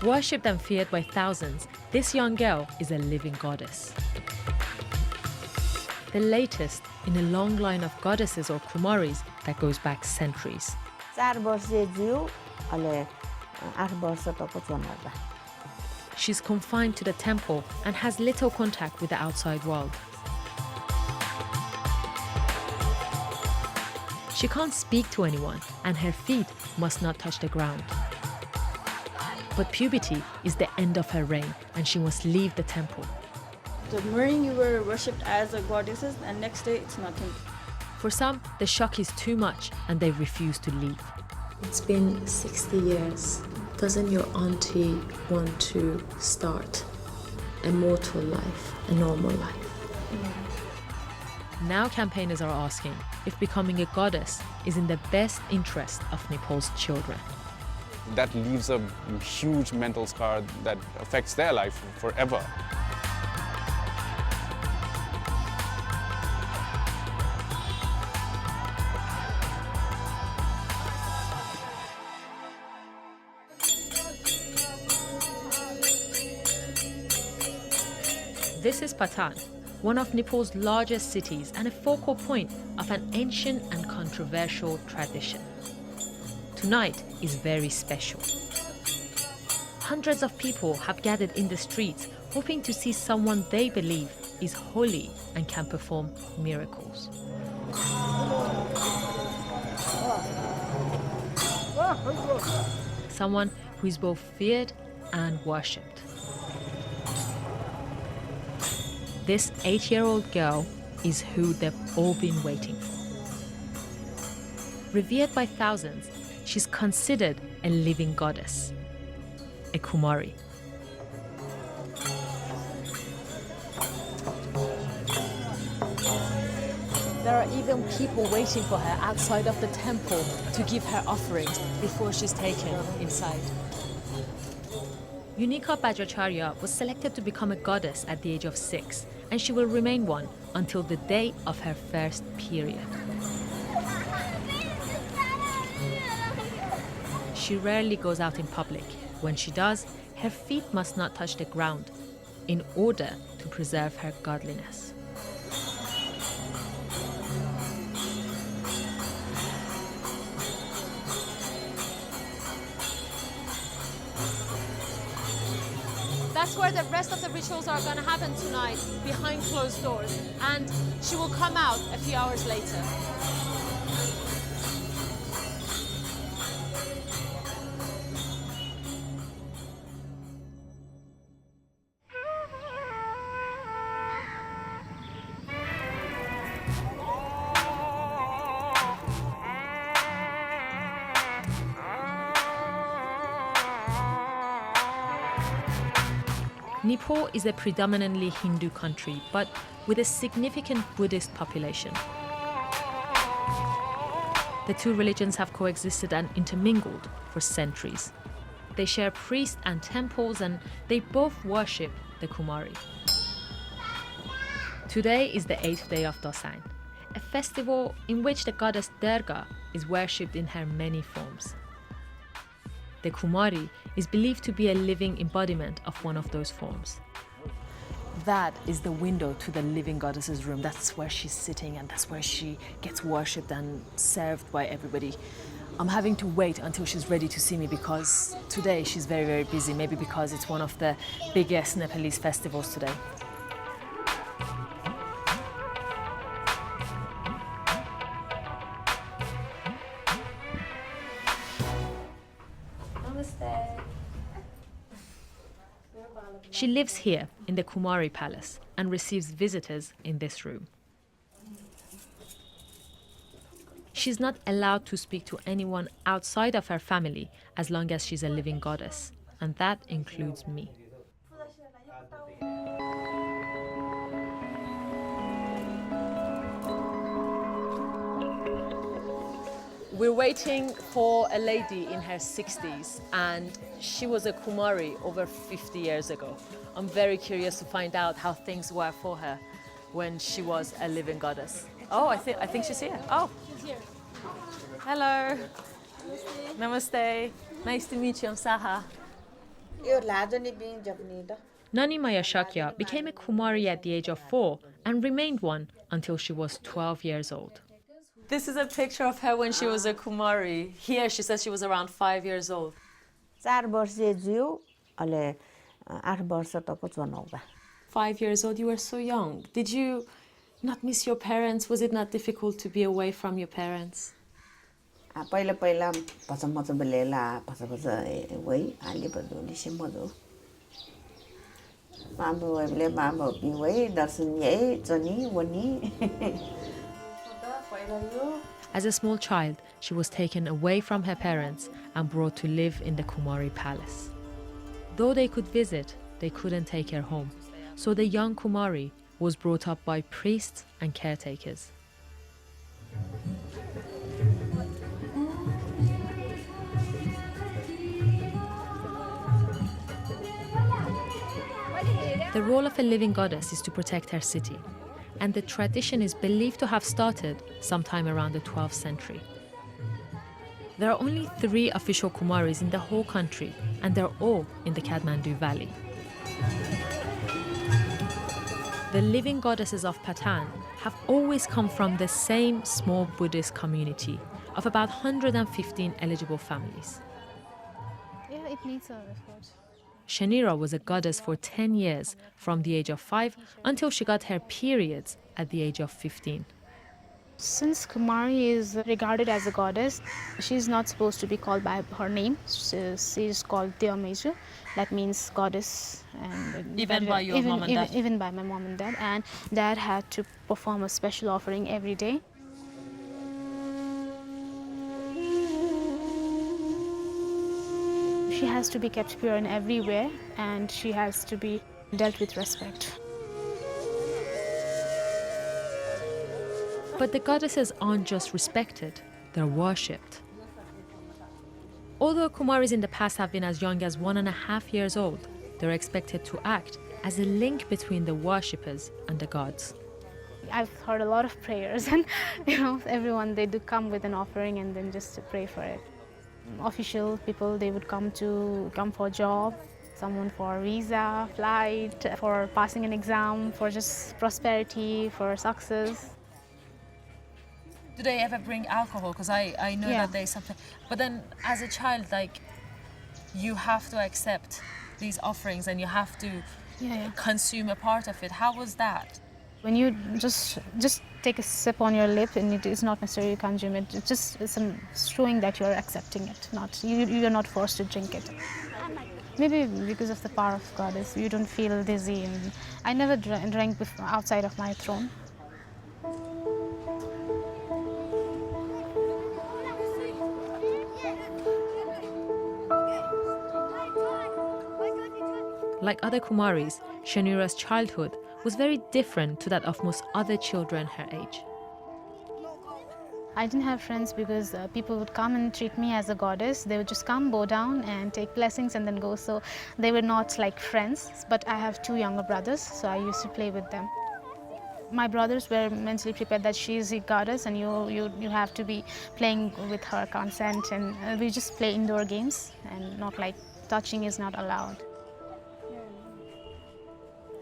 Worshipped and feared by thousands, this young girl is a living goddess. The latest in a long line of goddesses or Kumaris that goes back centuries. 4 वर्षे जिउ अहिले 8 वर्ष तको चोनर्दा She's confined to the temple and has little contact with the outside world. She can't speak to anyone and her feet must not touch the ground. But puberty is the end of her reign and she must leave the temple. The morning you were worshipped as a goddess and next day it's nothing. For some, the shock is too much and they refuse to leave. It's been 60 years. Doesn't your auntie want to start a mortal life, a normal life? Now campaigners are asking if becoming a goddess is in the best interest of Nepal's children. That leaves a huge mental scar that affects their life forever. This is Patan, one of Nepal's largest cities and a focal point of an ancient and controversial tradition. Tonight is very special. Hundreds of people have gathered in the streets hoping to see someone they believe is holy and can perform miracles. Someone who is both feared and worshipped. This 8-year-old girl is who they've all been waiting for. Revered by thousands, she's considered a living goddess, a Kumari. There are even people waiting for her outside of the temple to give her offerings before she's taken inside. Unika Bajracharya was selected to become a goddess at the age of 6, and she will remain one until the day of her first period. She rarely goes out in public. When she does, her feet must not touch the ground in order to preserve her godliness. That's where the rest of the rituals are going to happen tonight, behind closed doors. And she will come out a few hours later. Nepal is a predominantly Hindu country, but with a significant Buddhist population. The two religions have coexisted and intermingled for centuries. They share priests and temples, and they both worship the Kumari. Today is the 8th day of Dasain, a festival in which the goddess Durga is worshipped in her many forms. The Kumari is believed to be a living embodiment of one of those forms. That is the window to the living goddess's room. That's where she's sitting and that's where she gets worshipped and served by everybody. I'm having to wait until she's ready to see me because today she's very, very busy, maybe because it's one of the biggest Nepalese festivals today. She lives here in the Kumari Palace and receives visitors in this room. She's not allowed to speak to anyone outside of her family as long as she's a living goddess, and that includes me. We're waiting for a lady in her 60s, and she was a Kumari over 50 years ago. I'm very curious to find out how things were for her when she was a living goddess. Oh, I think she's here. Oh, she's here. Hello. Namaste. Namaste. Nice to meet you. I'm Saha. Nani Maya Shakya became a Kumari at the age of 4 and remained one until she was 12 years old. This is a picture of her when she was a Kumari. Here she says she was around 5 years old. 4 वर्षे जिउ अहिले 8 वर्ष तको चुनाउदा 5 years old, you were so young. Did you not miss your parents? Was it not difficult to be away from your parents? पहिला पहिला पछमच बेलेला पछपछ वही आले बदुली से मदो मामो वले मामो की वही दर्शन यही जनी वनी As a small child, she was taken away from her parents and brought to live in the Kumari palace. Though they could visit, they couldn't take her home. So the young Kumari was brought up by priests and caretakers. The role of a living goddess is to protect her city, and the tradition is believed to have started sometime around the 12th century. There are only 3 official Kumaris in the whole country, and they're all in the Kathmandu Valley. The living goddesses of Patan have always come from the same small Buddhist community of about 115 eligible families. Yeah, it needs a effort. Shanira was a goddess for 10 years, from the age of 5 until she got her periods at the age of 15. Since Kumari is regarded as a goddess, she's not supposed to be called by her name. She's called Deomeju. That means goddess. And Even by your mom and dad? Even by my mom and dad. And dad had to perform a special offering every day. She has to be kept pure in every way, and she has to be dealt with respect. But the goddesses aren't just respected, they're worshipped. Although Kumaris in the past have been as young as 1.5 years old, they're expected to act as a link between the worshippers and the gods. I've heard a lot of prayers, and everyone, they do come with an offering and then just to pray for it. Official people, they would come for a job, someone for visa, flight, for passing an exam, for just prosperity, for success. Do they ever bring alcohol? Because I know Yeah. that there's something. But then as a child, you have to accept these offerings and you have to consume a part of it. How was that? When you just take a sip on your lip, and it is not necessarily consume it, it's just showing that you're accepting it. You're not forced to drink it. Maybe because of the power of goddess, you don't feel dizzy. And I never drank outside of my throne. Like other Kumaris, Shanira's childhood was very different to that of most other children her age. I didn't have friends because people would come and treat me as a goddess. They would just come, bow down and take blessings and then go. So they were not like friends, but I have 2 younger brothers, so I used to play with them. My brothers were mentally prepared that she is a goddess and you have to be playing with her consent, and we just play indoor games and not like touching is not allowed.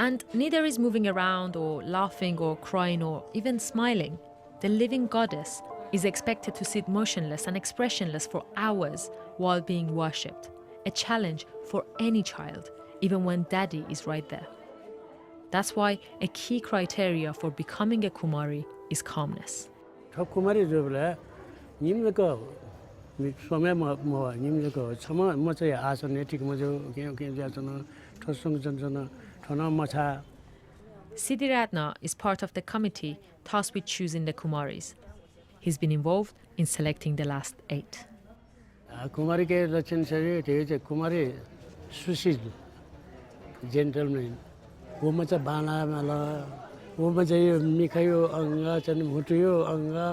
And neither is moving around or laughing or crying or even smiling. The living goddess is expected to sit motionless and expressionless for hours while being worshipped. A challenge for any child, even when daddy is right there. That's why a key criteria for becoming a Kumari is calmness. Siddhiratna is part of the committee tasked with choosing the Kumaris. He's been involved in selecting the last 8. Kumari ke lachan sari the Kumari sushi gentleman. वो मचा बाना माला वो मचा ये मिखायो अंगा चने मुटियो अंगा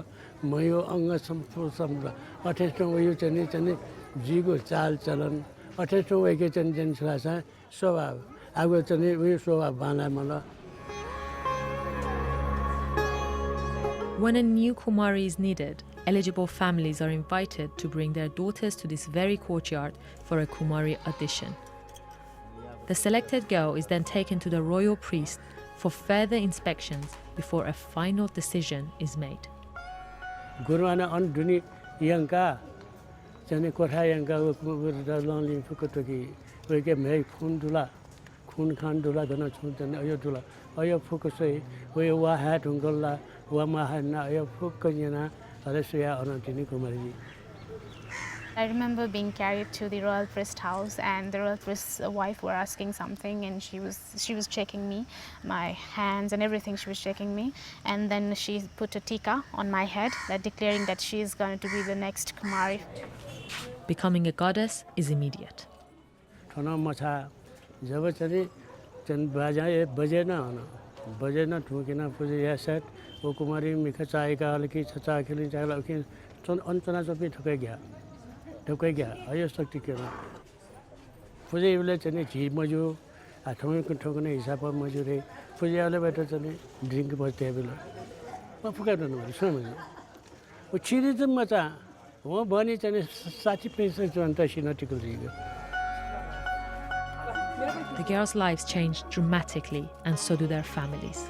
मयो अंगा संपूर्ण अठेस्टों वो चने जीगो चाल चलन अठेस्टों वो के चने चलासा स्वभाव आगो चने वो स्वभाव बाना माला. When a new Kumari is needed, eligible families are invited to bring their daughters to this very courtyard for a Kumari audition. The selected girl is then taken to the royal priest for further inspections before a final decision is made. Guruana on Duni Yanka, Jane Kota Yanka, with the lonely Fukutoki, we get May Kundula, Kun Kandula, the Nachun, and Ayodula, Oyo Fukusei, we were had Ungola, Wamahana, Oyo Fukanyana, Alessia on Antini Kumari. I remember being carried to the royal priest house, and the royal priest's wife were asking something, and she was checking me, my hands and everything. She was checking me, and then she put a tika on my head, that declaring that she is going to be the next Kumari. Becoming a goddess is immediate. Tono Mata, Javachari, Jan Baja, Bajana, Bajana, Tukina, Puja set, Okumari, Mikachai, Galaki, Chata, Killing Jalakin, on Tonazopi Tokaga. Tokaga, I used to take it. Puja village and a cheap mojo, Atomic token is up on Majore, Puja elevators and drink about table. I forgot to know, some. But she didn't matter. One bonnet and a such places to antashinotical league. The girls' lives changed dramatically, and so do their families.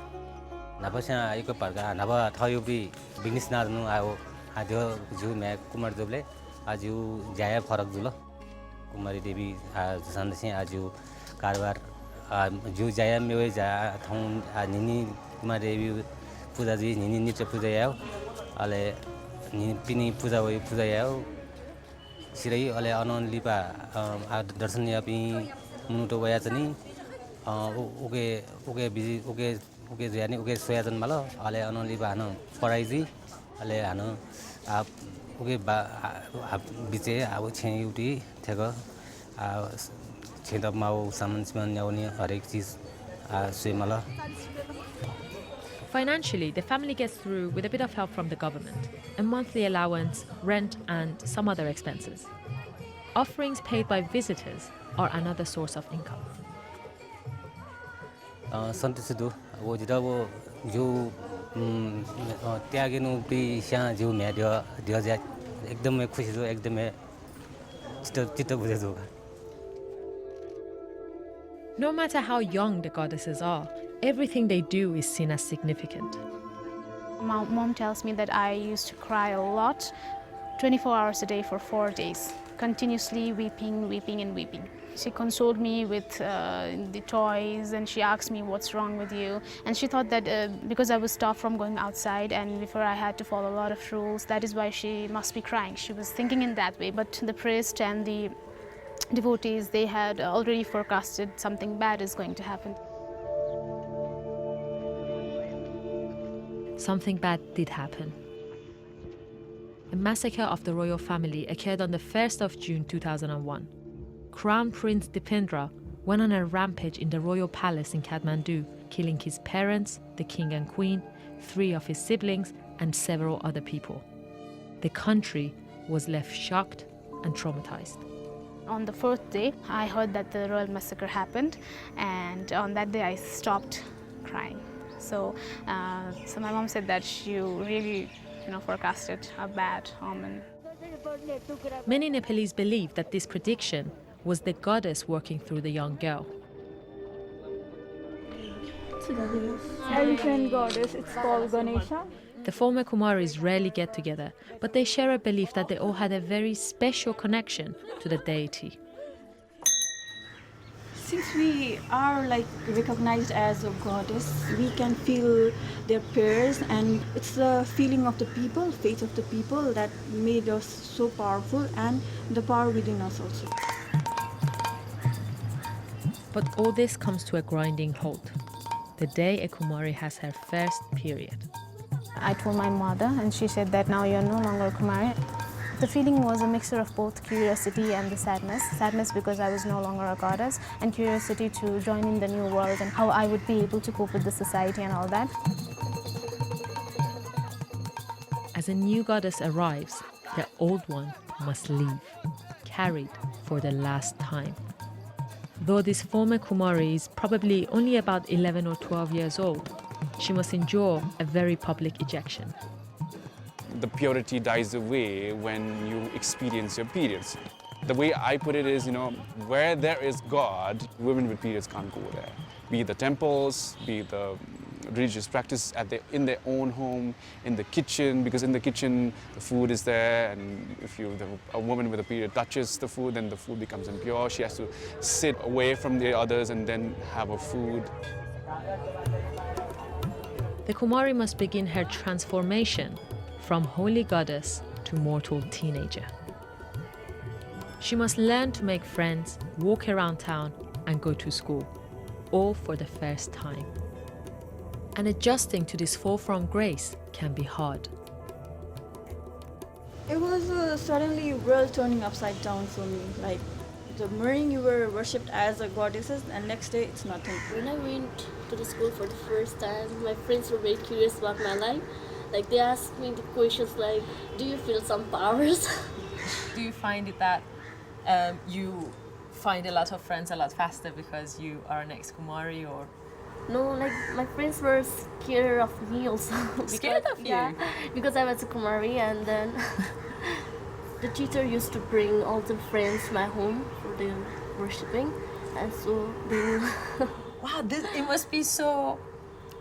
Napasha Iko Parga, Nava Toyobi, Binis Nadu, Adio, Ju Mac, Kumar Doble, Aju Jaya Paragula, Kumari Devi, Sandasi, Aju Karvar, Ju Jaya Mewaja, Tom, Nini, Kumarevi, Pudazi, Nini Nitra Pudayao, Ale Pini Pudawi Pudayao, Siri, Ale Anon Lipa, Darsania Pi. Munuto Wayatani, busy, Ziani, Soyatan Malo, Ale Anon Libano, Foraizi, Ale Ano, Bize, I would change you tea, Tego, change up Mao, Summonsman, Yoni, Arexis, Swimala. Financially, the family gets through with a bit of help from the government, a monthly allowance, rent, and some other expenses. Offerings paid by visitors are another source of income. Santisu, Wojidavo, Ju Tiagino, Pisha, Ju Media, Diazak, Ekdome Kushizo, Ekdeme, Tita Buzezo. No matter how young the goddesses are, everything they do is seen as significant. Mom tells me that I used to cry a lot, 24 hours a day for 4 days, continuously weeping, weeping and weeping. She consoled me with the toys, and she asked me what's wrong with you. And she thought that because I was stopped from going outside and before I had to follow a lot of rules, that is why she must be crying. She was thinking in that way. But the priest and the devotees, they had already forecasted something bad is going to happen. Something bad did happen. A massacre of the royal family occurred on the 1st of June 2001. Crown Prince Dipendra went on a rampage in the royal palace in Kathmandu, killing his parents, the king and queen, 3 of his siblings, and several other people. The country was left shocked and traumatized. On the 4th day, I heard that the royal massacre happened, and on that day I stopped crying. So my mom said that she really forecasted a bad omen. Many Nepalese believe that this prediction was the goddess working through the young girl. Elephant goddess, it's called Ganesha. The former Kumaris rarely get together, but they share a belief that they all had a very special connection to the deity. Since we are recognized as a goddess, we can feel their prayers, and it's the feeling of the people, faith of the people that made us so powerful, and the power within us also. But all this comes to a grinding halt the day a Kumari has her first period. I told my mother, and she said that now you're no longer a Kumari. The feeling was a mixture of both curiosity and the sadness. Sadness because I was no longer a goddess, and curiosity to join in the new world and how I would be able to cope with the society and all that. As a new goddess arrives, the old one must leave, carried for the last time. Though this former Kumari is probably only about 11 or 12 years old, she must endure a very public ejection. The purity dies away when you experience your periods. The way I put it is, where there is God, women with periods can't go there. Be it the temples, be it the religious practice in their own home, in the kitchen, because in the kitchen the food is there, and if a woman with a period touches the food, then the food becomes impure. She has to sit away from the others and then have her food. The Kumari must begin her transformation from holy goddess to mortal teenager. She must learn to make friends, walk around town, and go to school, all for the first time. And adjusting to this fall from grace can be hard. It was suddenly world turning upside down for me. Like the morning you were worshipped as a goddesses, and next day it's nothing. When I went to the school for the first time, my friends were very curious about my life. Like they asked me the questions like, "Do you feel some powers?" Do you find it that you find a lot of friends a lot faster because you are an ex-Kumari, or? No, like my friends were scared of me also. Scared of you? Yeah, because I was a Kumari, and then the teacher used to bring all the friends to my home for the worshipping, and so they. Wow, it must be so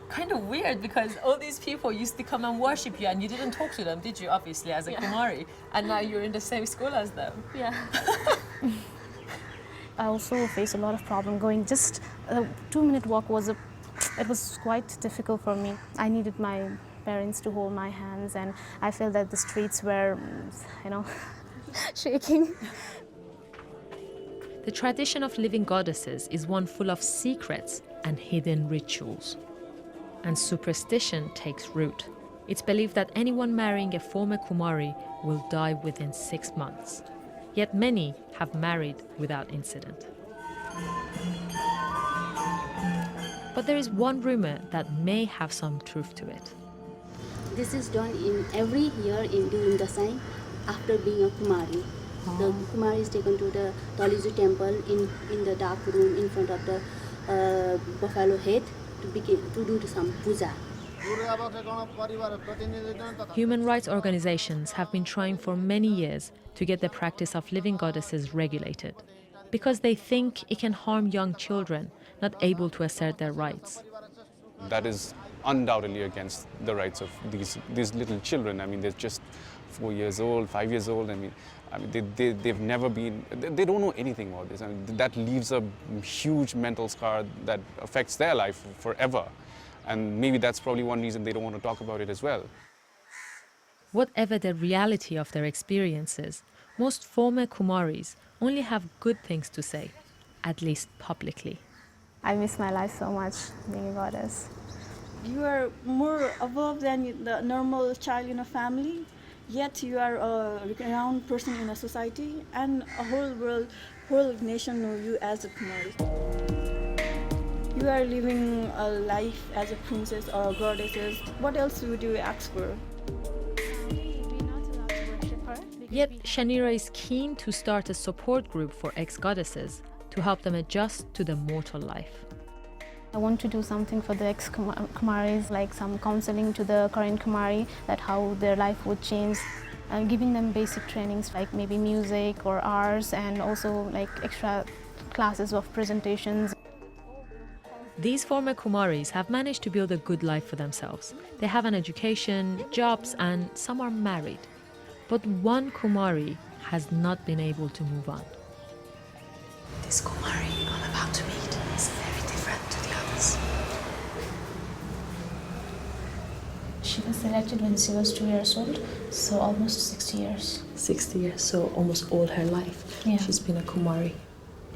kind of weird, because all these people used to come and worship you and you didn't talk to them, did you, obviously, as a Kumari? And now you're in the same school as them. Yeah. I also faced a lot of problem going. Just a 2-minute walk it was quite difficult for me. I needed my parents to hold my hands, and I felt that the streets were, shaking. The tradition of living goddesses is one full of secrets and hidden rituals. And superstition takes root. It's believed that anyone marrying a former Kumari will die within 6 months. Yet many have married without incident. But there is one rumor that may have some truth to it. This is done in every year during the sign after being a Kumari. The Kumari is taken to the Daliju temple in the dark room in front of the buffalo head to do some puja. Human rights organizations have been trying for many years to get the practice of living goddesses regulated, because they think it can harm young children not able to assert their rights. That is undoubtedly against the rights of these little children. I mean, they're just 4 years old, 5 years old. I mean, they've never been, they don't know anything about this. I mean, that leaves a huge mental scar that affects their life forever. And maybe that's probably one reason they don't want to talk about it as well. Whatever the reality of their experiences, most former Kumaris only have good things to say, at least publicly. I miss my life so much, being a goddess. You are more above than the normal child in a family, yet you are a renowned person in a society, and a whole nation know you as a Kumari. You are living a life as a princess or a goddess. What else would you ask for? Yet Shanira is keen to start a support group for ex-goddesses to help them adjust to the mortal life. I want to do something for the ex-Kumaris, like some counseling to the current Kumari, that how their life would change, giving them basic trainings like maybe music or arts, and also like extra classes of presentations. These former Kumaris have managed to build a good life for themselves. They have an education, jobs, and some are married. But one Kumari has not been able to move on. This Kumari I'm about to meet is very different to the others. She was selected when she was 2 years old, so almost 60 years. 60 years, so almost all her life. Yeah. She's been a Kumari.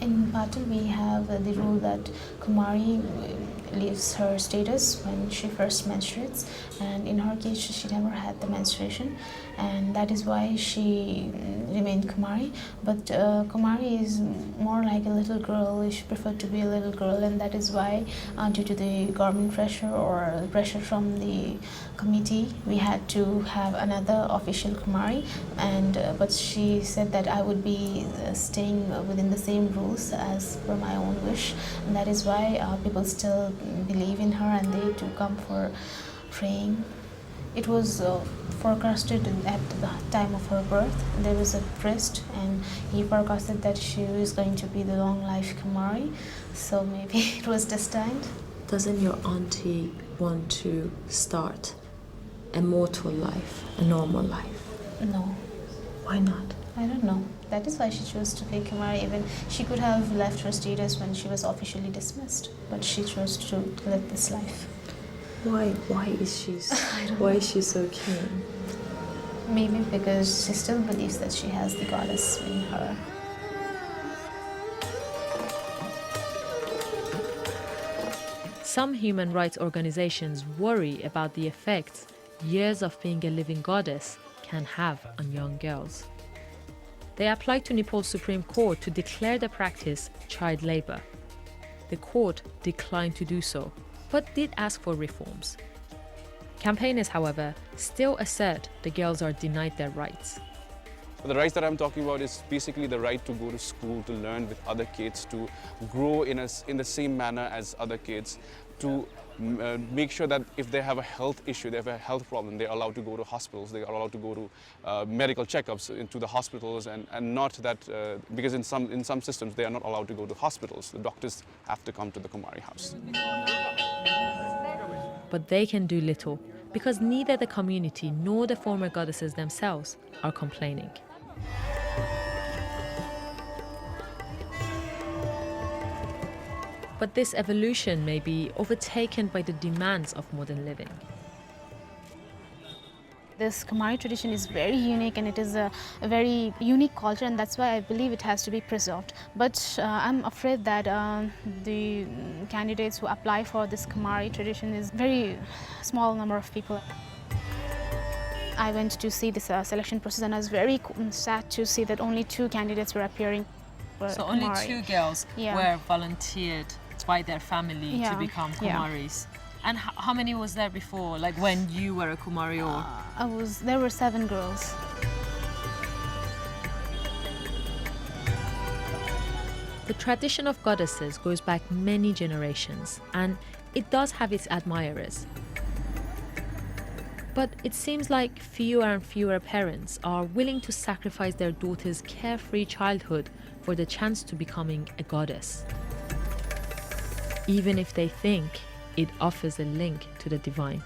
In Patil, we have the rule that Kumari leaves her status when she first menstruates, and in her case she never had the menstruation, and that is why she remained Kumari. But Kumari is more like a little girl. She preferred to be a little girl, and that is why due to the government pressure or pressure from the committee, we had to have another official Kumari, and but she said that I would be staying within the same rules as per my own wish, and that is why people still believe in her, and they do come for praying. It was forecasted at the time of her birth. There was a priest, and he forecasted that she was going to be the long life Kumari. So maybe it was destined. Doesn't your auntie want to start a mortal life, a normal life? No, Why not? I don't know. That is why she chose to play Kumari. Even she could have left her status when she was officially dismissed, but she chose to live this life. Why is she so keen? Maybe because she still believes that she has the goddess in her. Some human rights organizations worry about the effects years of being a living goddess can have on young girls. They applied to Nepal's Supreme Court to declare the practice child labor. The court declined to do so, but did ask for reforms. Campaigners, however, still assert the girls are denied their rights. The rights that I'm talking about is basically the right to go to school, to learn with other kids, to grow in the same manner as other kids, to make sure that if they have a health issue, they have a health problem, they're allowed to go to hospitals, they are allowed to go to medical checkups into the hospitals, and not that, because in some systems they are not allowed to go to hospitals. The doctors have to come to the Kumari house. But they can do little because neither the community nor the former goddesses themselves are complaining. But this evolution may be overtaken by the demands of modern living. This Kumari tradition is very unique, and it is a very unique culture, and that's why I believe it has to be preserved. But I'm afraid that the candidates who apply for this Kumari tradition is very small number of people. I went to see this selection process, and I was very sad to see that only 2 candidates were appearing for So Kumari. only 2 girls were volunteered by their family to become Kumaris. And how many was there before, like when you were a Kumari? Or There were 7 girls. The tradition of goddesses goes back many generations, and it does have its admirers. But it seems like fewer and fewer parents are willing to sacrifice their daughter's carefree childhood for the chance to becoming a goddess, even if they think it offers a link to the divine.